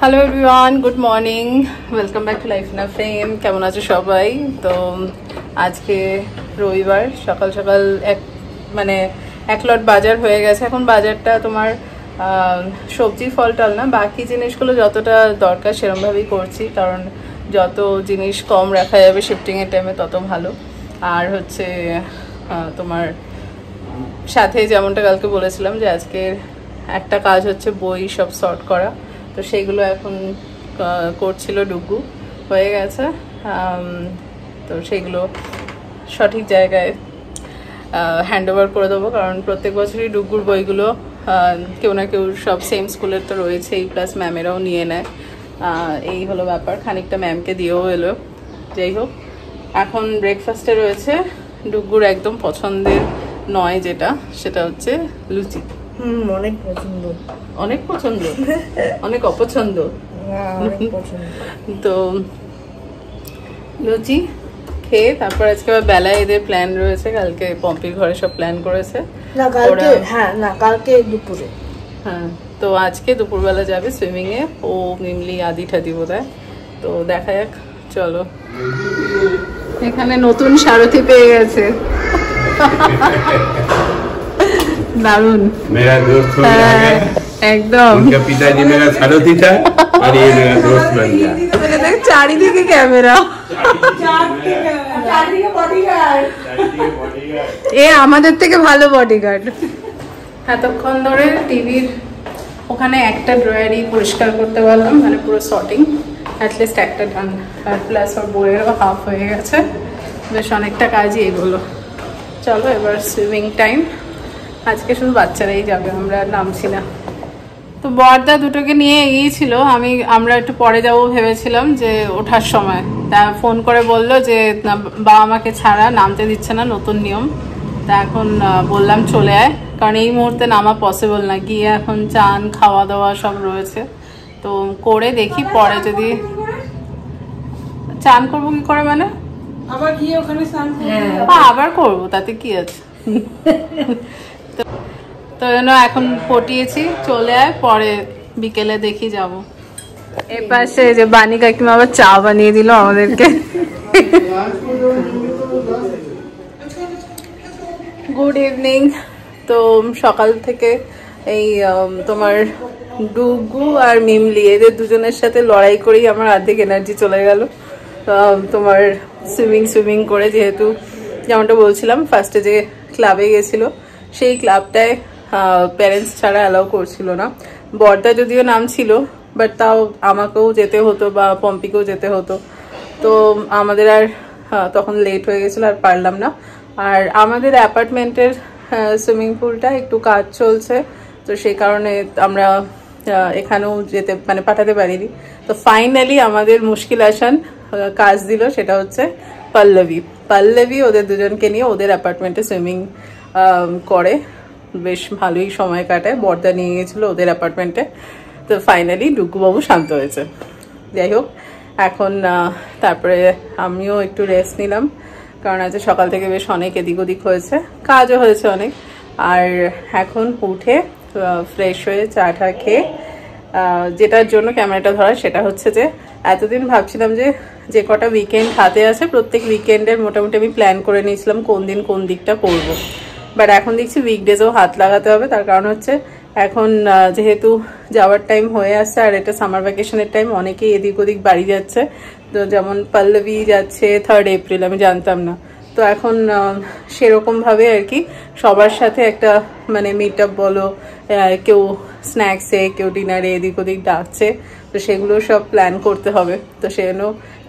Hello everyone, good morning, welcome back to life in a frame. কেমন আছো সবাই? তো আজকে রবিবার, সকাল সকাল এক লট বাজার হয়ে গেছে। এখন বাজারটা তোমার সবজি ফল টল না, বাকি জিনিসগুলো যতটা দরকার সেরকমভাবেই করছি, কারণ যত জিনিস কম রাখা যাবে শিফটিংয়ের টাইমে তত ভালো। আর হচ্ছে তোমার সাথে যেমনটা কালকে বলেছিলাম যে আজকে একটা কাজ হচ্ছে বই সব সর্ট করা, তো সেইগুলো এখন করছিল ডুগু, হয়ে গেছে। তো সেইগুলো সঠিক জায়গায় হ্যান্ড ওভার করে দেবো, কারণ প্রত্যেক বছরই ডুগুর বইগুলো কেউ না কেউ সব সেম স্কুলের তো রয়েছেই, প্লাস ম্যামেরাও নিয়ে নেয়। এই হলো ব্যাপার, খানিকটা ম্যামকে দিয়েও এলো। যাই হোক, এখন ব্রেকফাস্টে রয়েছে ডুগুর একদম পছন্দের নয় যেটা, সেটা হচ্ছে লুচি। অনেক পছন্দ, অনেক পছন্দ, অনেক অপছন্দ। তো লুচি খেয়ে তারপর আজকে আবার বেলায় এদের প্ল্যান রয়েছে, কালকে পম্পির ঘরে সব প্ল্যান করেছে। কালকে দুপুরে। হ্যাঁ, তো আজকে দুপুরবেলা যাবে সুইমিং এ, ও মিমলি আদি ঠাদি বোধহয়। তো দেখা যাক, চলো। এখানে নতুন সারথি পেয়ে গেছে, দারুন। मेरा दोस्त हो गया है एकदम, उनका पिताजी मेरा सारथी था और ये मेरा दोस्त बन गया। চারিদিকে ক্যামেরা, এ আমাদের থেকে ভালো বডিগার্ড। এতক্ষণ ধরে টিভির ওখানে একটা ড্রয়ারই পরিষ্কার করতে পারলাম, মানে পুরো শর্টিং অ্যাটলিস্ট একটা ডান, আর প্লাস ওর বইয়েরও হাফ হয়ে গেছে। বেশ অনেকটা কাজই এগুলো। চলো এবার সুইমিং টাইম। আজকে শুধু বাচ্চারাই যাবে, আমরা নামছি না। তো বড়দা দুটোকে নিয়ে গিয়েছিল, আমরা একটু পরে যাবো ভেবেছিলাম, যে ওঠার সময় তা ফোন করে বললো যে বাবা মাকে ছাড়া নামতে দিচ্ছে না, নতুন নিয়ম। তা এখন বললাম চলে আয়, কারণ এই মুহূর্তে নামা পসিবল না, গিয়ে এখন চান খাওয়া দাওয়া সব রয়েছে। তো করে দেখি পরে যদি চান করবো কি করে, মানে আবার গিয়ে ওখানে স্নান আবার করবো, তাতে কি আছে। তো জন্য এখন পটিয়েছি, চলে আয়, পরে বিকেলে দেখি যাব। এ পাশে যে বানি কাকিমা আবার চা বানিয়ে দিল আমাদেরকে। Good evening. তো সকাল থেকে এই তোমার ডুগু আর মিমলি এদের দুজনের সাথে লড়াই করেই আমার অর্ধেক এনার্জি চলে গেল। তোমার সুইমিং করে, যেহেতু যেমনটা বলছিলাম ফার্স্টে যে ক্লাবে গেছিল, সেই ক্লাবটায় প্যারেন্টস ছাড়া অ্যালাউ করছিল না। বড়দা যদিও নাম ছিল, বাট তাও আমাকেও যেতে হতো বা পম্পিকেও যেতে হতো। তো আমাদের আর তখন লেট হয়ে গেছিলো, আর পারলাম না। আর আমাদের অ্যাপার্টমেন্টের সুইমিং পুলটা একটু কাজ চলছে, তো সেই কারণে আমরা এখানেও যেতে পাঠাতে পারিনি। তো ফাইনালি আমাদের মুশকিল আসান কাজ দিল, সেটা হচ্ছে পল্লবী ওদের দুজনকে নিয়ে ওদের অ্যাপার্টমেন্টে সুইমিং করে, বেশ ভালোই সময় কাটায়। বড়দা নিয়ে গেছিল ওদের অ্যাপার্টমেন্টে। তো ফাইনালি ডুগুবাবু শান্ত হয়েছে। যাই হোক, এখন তারপরে আমিও একটু রেস্ট নিলাম, কারণ আজ সকাল থেকে বেশ অনেক এদিক ওদিক হয়েছে, কাজও হয়েছে অনেক। আর এখন উঠে ফ্রেশ হয়ে চা টা খেয়ে, যেটার জন্য ক্যামেরাটা ধরা সেটা হচ্ছে যে এতদিন ভাবছিলাম যে কটা উইকেন্ড হাতে আছে, প্রত্যেক উইকেন্ডের মোটামুটি আমি প্ল্যান করে নিয়েছিলাম কোন দিন কোন দিকটা করব। বাট এখন দেখছি উইকডেজেও হাত লাগাতে হবে। তার কারণ হচ্ছে এখন যেহেতু যাওয়ার টাইম হয়ে আসছে, আর এটা সামার ভ্যাকেশনের টাইম, অনেকেই এদিক ওদিক বাড়ি যাচ্ছে। তো যেমন পল্লবী যাচ্ছে 3rd এপ্রিল, আমি জানতাম না। তো এখন সেরকমভাবে আর কি সবার সাথে একটা মিট আপ বলো, কেউ স্ন্যাক্সে কেউ ডিনারে এদিক ওদিক ডাকছে, তো সেগুলো সব প্ল্যান করতে হবে। তো সেজন্য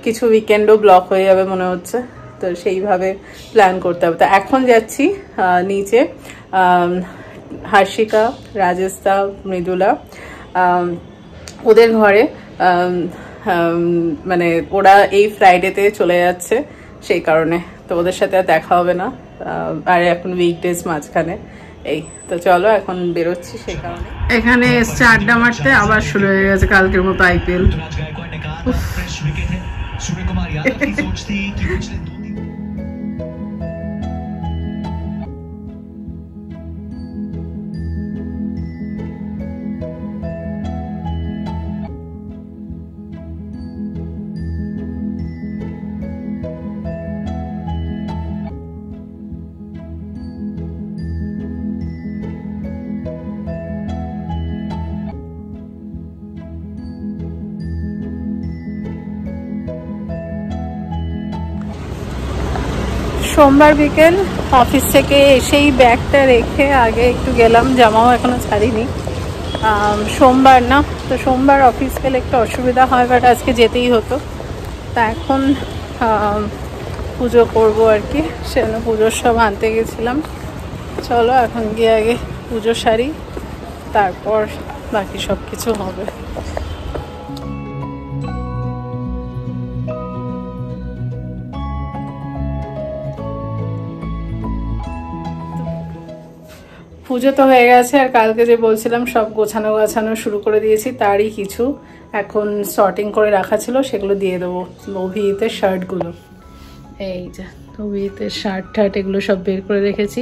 কিছু উইকেন্ডও ব্লক হয়ে যাবে মনে হচ্ছে, তো সেইভাবে প্ল্যান করতে হবে। তো এখন যাচ্ছি নিচে, হার্ষিকা, রাজেশদা, মৃদুলা ওদের ঘরে, ওরা এই ফ্রাইডেতে চলে যাচ্ছে, সেই কারণে তো ওদের সাথে আর দেখা হবে না। আর এখন উইকডেজ মাঝখানে, এই তো চলো এখন বেরোচ্ছি। সেই কারণে এখানে এসছে আড্ডা মারতে, আবার শুরু হয়ে গেছে কালকের মতো আইপিএল। সোমবার বিকেল অফিস থেকে এসেই ব্যাগটা রেখে আগে একটু গেলাম, জামাও এখনো ছাড়িনি, সোমবার না তো সোমবার অফিস গেলে একটু অসুবিধা হয়, বাট আজকে যেতেই হতো। তা এখন পুজো করবো আর কি, সেজন্য পুজোর সব আনতে গেছিলাম। চলো এখন গিয়ে আগে পুজো সারি, তারপর বাকি সব কিছু হবে। পুজো তো হয়ে গেছে, আর কালকে যে বলছিলাম সব গোছানো শুরু করে দিয়েছি, তারই কিছু এখন সর্টিং করে রাখা ছিল, সেগুলো দিয়ে দেবো। অভিজিতের শার্টগুলো, এই যে অভিজিতের শার্ট ঠার্ট এগুলো সব বের করে রেখেছি।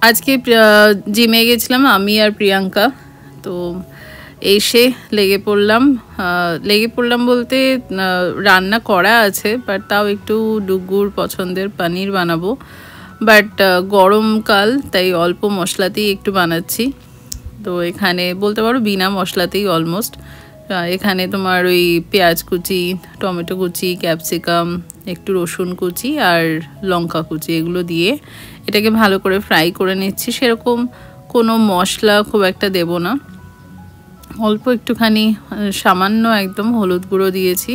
আজকে জিমে গেছিলাম আমি আর প্রিয়াঙ্কা, তো এসে লেগে পড়লাম বলতে রান্না করা আছে, বাট তাও একটু ডুগুর পছন্দের পনির বানাবো, বাট গরমকাল তাই অল্প মশলাতেই একটু বানাচ্ছি। তো এখানে বলতে পারো বিনা মশলাতেই অলমোস্ট। এখানে তোমার ওই পেঁয়াজ কুচি, টমেটো কুচি, ক্যাপসিকাম, একটু রসুন কুচি আর লঙ্কা কুচি এগুলো দিয়ে এটাকে ভালো করে ফ্রাই করে নিচ্ছি। সেরকম কোনো মশলা খুব একটা দেব না, অল্প একটুখানি সামান্য একদম হলুদ গুঁড়ো দিয়েছি,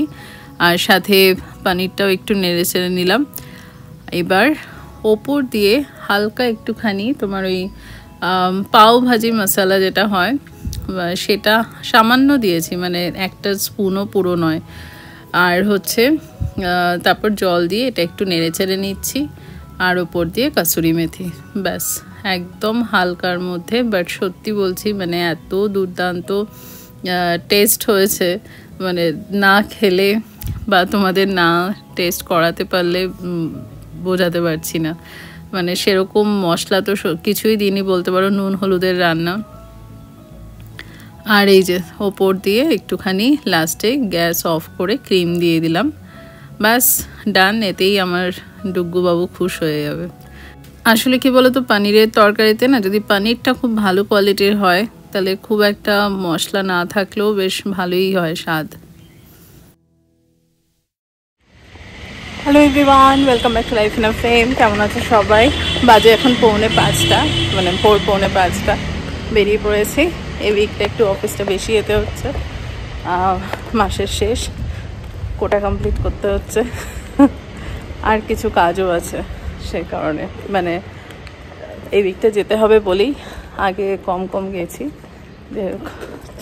আর সাথে পনিরটাও একটু নেড়ে চেড়ে নিলাম। এবার ওপর দিয়ে হালকা একটুখানি তোমার ওই পাও ভাজি মশলা যেটা হয় সেটা সামান্য দিয়েছি, মানে একটা স্পুনও পুরো নয়। আর হচ্ছে তারপর জল দিয়ে এটা একটু নেড়ে চেড়ে নিচ্ছি, আর ওপর দিয়ে কাসুরি মেথি, ব্যাস একদম হালকার মধ্যে। বাট সত্যি বলছি মানে এত দুর্দান্ত টেস্ট হয়েছে, মানে না খেলে বা তোমাদের না টেস্ট করাতে পারলে বোঝাতে পারছি না। মানে সেরকম মশলা তো কিছুই দিইনি বলতে পারো, নুন হলুদের রান্না। আর এই যে ওপর দিয়ে একটুখানি লাস্টে গ্যাস অফ করে ক্রিম দিয়ে দিলাম, ব্যাস ডান। এতেই আমার ডুগ্গুবাবু খুশ হয়ে যাবে। আসলে কি বলতো, পনিরের তরকারিতে না যদি পনিরটা খুব ভালো কোয়ালিটির হয় তাহলে খুব একটা মশলা না থাকলেও বেশ ভালোই হয় স্বাদ। Hello everyone, welcome back to life in a frame. কেমন আছে সবাই? বাজে এখন 4:45, মানে 4:45 বেরিয়ে পড়েছি। এই উইকটা একটু অফিসটা বেশি যেতে হচ্ছে, মাসের শেষ, কোটা কমপ্লিট করতে হচ্ছে, আর কিছু কাজও আছে, সেই কারণে মানে এই উইকটা যেতে হবে বলেই আগে কম গেছি।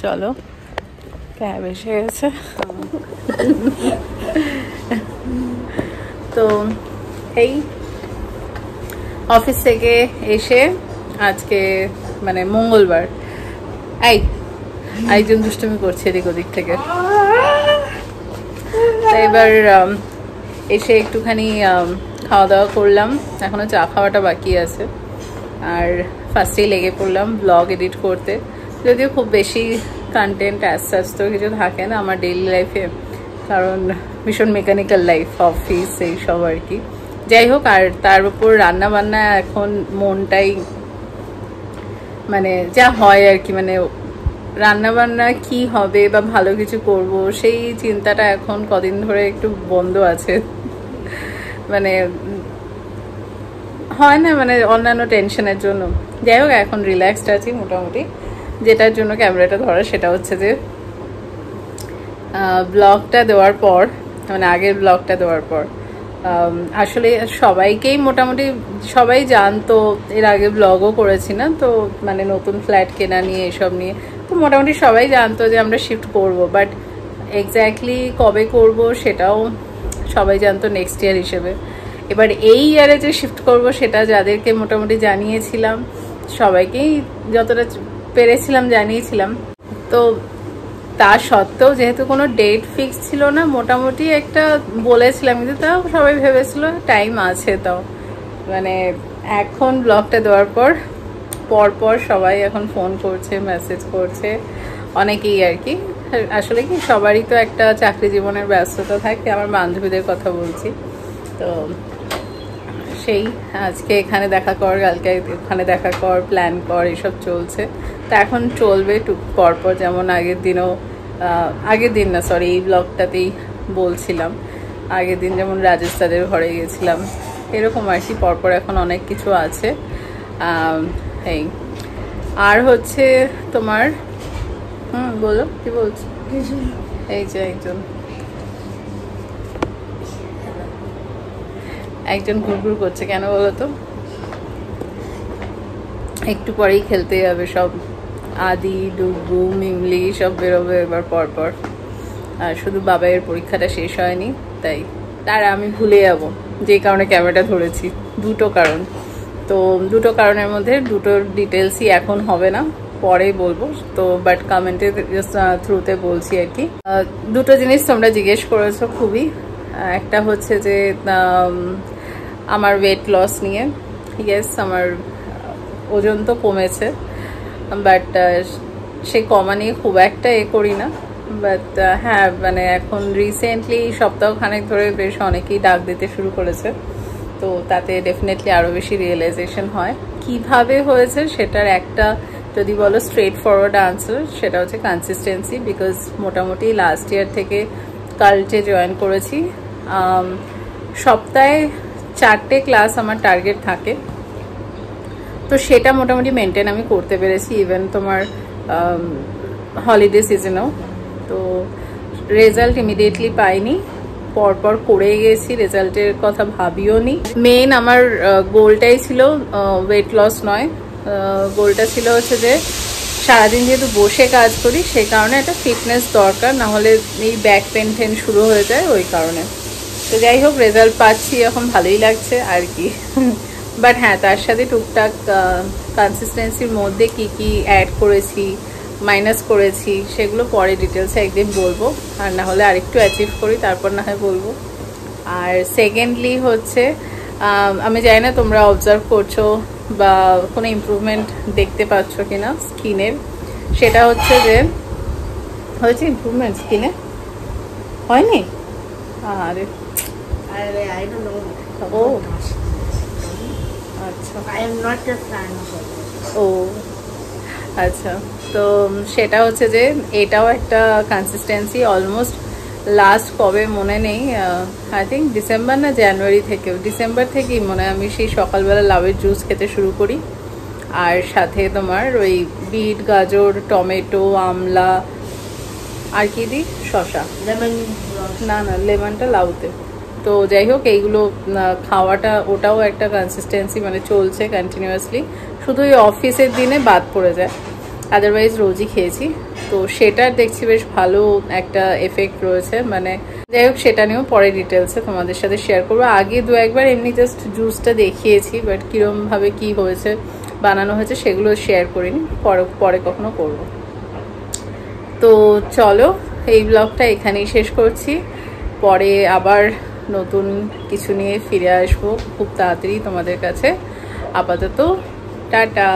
চলো ক্যাব এসে গেছে। তো এই অফিস থেকে এসে আজকে মানে মঙ্গলবার, একজন দুষ্টুমি করছে এদিক ওদিক থেকে। এবার এসে একটুখানি খাওয়া দাওয়া করলাম, এখনো চা খাওয়াটা বাকি আছে। আর ফার্স্টেই লেগে পড়লাম ব্লগ এডিট করতে, যদিও খুব বেশি কন্টেন্ট অ্যাজ তো কিছু থাকে না আমার ডেইলি লাইফে, কারণ ভীষণ মেকানিক্যাল লাইফ, অফিস এইসব আর কি। যাই হোক, আর তার উপর রান্না বান্না এখন মনটাই মানে যা হয় আর কি, মানে রান্না বান্না কি হবে বা ভালো কিছু করব সেই চিন্তাটা এখন কদিন ধরে একটু বন্ধ আছে। মানে হয় না, মানে অন্যান্য টেনশনের জন্য। যাই হোক, এখন রিল্যাক্সড আছি মোটামুটি। যেটার জন্য ক্যামেরাটা ধরা সেটা হচ্ছে যে ব্লগটা দেওয়ার পর, মানে আগের ব্লগটা দেওয়ার পর আসলে সবাইকেই মোটামুটি সবাই জানতো, এর আগে ব্লগও করেছি না তো, মানে নতুন ফ্ল্যাট কেনা নিয়ে এসব নিয়ে তো মোটামুটি সবাই জানতো যে আমরা শিফট করব, বাট এক্স্যাক্টলি কবে করব সেটাও সবাই জানতো নেক্সট ইয়ার হিসেবে। এবার এই ইয়ারে যে শিফট করব সেটা যাদেরকে মোটামুটি জানিয়েছিলাম, সবাইকেই যতটা পেরেছিলাম জানিয়েছিলাম। তো তা সত্ত্বেও যেহেতু কোনো ডেট ফিক্স ছিল না, মোটামুটি একটা বলেছিলাম, কিন্তু তাও সবাই ভেবেছিল টাইম আছে। তাও মানে এখন ব্লগটা দেওয়ার পর সবাই এখন ফোন করছে, মেসেজ করছে, অনেকেই আর কি। আসলে কি সবারই তো একটা চাকরি জীবনের ব্যস্ততা থাকে, আমার বান্ধবীদের কথা বলছি। তো সেই আজকে এখানে দেখা কর, কালকে ওখানে দেখা কর, প্ল্যান কর, এসব চলছে। তা এখন চলবে টুক পরপর, যেমন আগের দিন না সরি এই ব্লগটাতেই বলছিলাম, আগের দিন যেমন রাজস্থানের ঘরে গেছিলাম, এরকম আর কি পরপর এখন অনেক কিছু আছে। এই আর হচ্ছে তোমার বলো কি বলছো? এই যে একজন ঘুরঘুর করছে, কেন বলো তো? একটু পরেই খেলতে যাবে সব, আদি, ডুগু, মিমলি সব বেরোবে এবার পরপর। আর শুধু বাবাইয়ের পরীক্ষাটা শেষ হয়নি, তাই তারা আমি ভুলে যাব, যে কারণে ক্যামেরাটা ধরেছি। দুটো কারণ, তো দুটো কারণের মধ্যে দুটোর ডিটেলসই এখন হবে না, পরে বলবো। তো বাট কমেন্টের থ্রুতে বলছি আর কি। দুটো জিনিস তোমরা জিজ্ঞেস করেছো খুবই। একটা হচ্ছে যে আমার ওয়েট লস নিয়ে। ইয়েস, আমার ওজন তো কমেছে, বাট সে কমা নিয়ে খুব একটা করি না। বাট হ্যাঁ, মানে এখন রিসেন্টলি সপ্তাহখানেক ধরে বেশ অনেকেই ডাক দিতে শুরু করেছে, তো তাতে ডেফিনেটলি আরও বেশি রিয়েলাইজেশন হয়। কিভাবে হয়েছে সেটার একটা যদি বলো স্ট্রেট ফরওয়ার্ড আনসার, সেটা হচ্ছে কনসিস্টেন্সি। বিকজ মোটামুটি লাস্ট ইয়ার থেকে কাল্টে জয়েন করেছি। সপ্তাহে 4টে ক্লাস আমার টার্গেট থাকে, তো সেটা মোটামুটি মেনটেন আমি করতে পেরেছি ইভেন তোমার হলিডে সিজনেও। তো রেজাল্ট ইমিডিয়েটলি পাইনি, পরপর করে গেছি, রেজাল্টের কথা ভাবিও নি। মেন আমার গোলটাই ছিল ওয়েট লস নয়, গোলটা ছিল হচ্ছে যে সারাদিন যেহেতু বসে কাজ করি, সেই কারণে একটা ফিটনেস দরকার, না হলে এই ব্যাক পেন শুরু হয়ে যায় ওই কারণে। তো যাই হোক, রেজাল্ট পাচ্ছি, এখন ভালোই লাগছে আর কি। বাট হ্যাঁ, তার সাথে টুকটাক কনসিস্টেন্সির মধ্যে কি কি অ্যাড করেছি, মাইনাস করেছি, সেগুলো পরে ডিটেলসে একদিন বলবো। আর না হলে আরেকটু অ্যাচিভ করি, তারপর না হয় বলবো। আর সেকেন্ডলি হচ্ছে, আমি জানি না তোমরা অবজার্ভ করছো বা কোনো ইমপ্রুভমেন্ট দেখতে পাচ্ছ কিনা স্কিনের। সেটা হচ্ছে যে হয়েছে ইমপ্রুভমেন্ট স্কিনে, হয়নি? আরে I don't know. ও আচ্ছা, I am not a fan of it. ও আচ্ছা, তো সেটা হচ্ছে যে এটাও একটা কনসিস্টেন্সি। অলমোস্ট লাস্ট কবে মনে নেই, আই থিঙ্ক ডিসেম্বর না জানুয়ারি থেকেও, ডিসেম্বর থেকেই মনে হয় আমি সেই সকালবেলা লাউয়ের জুস খেতে শুরু করি। আর সাথে তোমার ওই বিট, গাজর, টমেটো, আমলা, আর কি দিই, শসা, Lemon. না লেমনটা লাউতে। তো যাই হোক, এইগুলো খাওয়াটা ওটাও একটা কনসিস্টেন্সি, মানে চলছে কন্টিনিউয়াসলি। শুধু ওই অফিসের দিনে বাদ পড়ে যায়, আদারওয়াইজ রোজই খেয়েছি। তো সেটার দেখছি বেশ ভালো একটা এফেক্ট রয়েছে। মানে যাই হোক, সেটা নিয়েও পরে ডিটেলসে তোমাদের সাথে শেয়ার করবো। আগে দু একবার এমনি জাস্ট জুসটা দেখিয়েছি, বাট কীরমভাবে কি হয়েছে, বানানো হয়েছে, সেগুলো শেয়ার করিনি, পরে কখনো করব। তো চলো, এই ব্লগটা এখানেই শেষ করছি। পরে আবার নতুন কিছু নিয়ে ফিরে আসবো খুব তাড়াতাড়ি তোমাদের কাছে। আপাতত টাটা।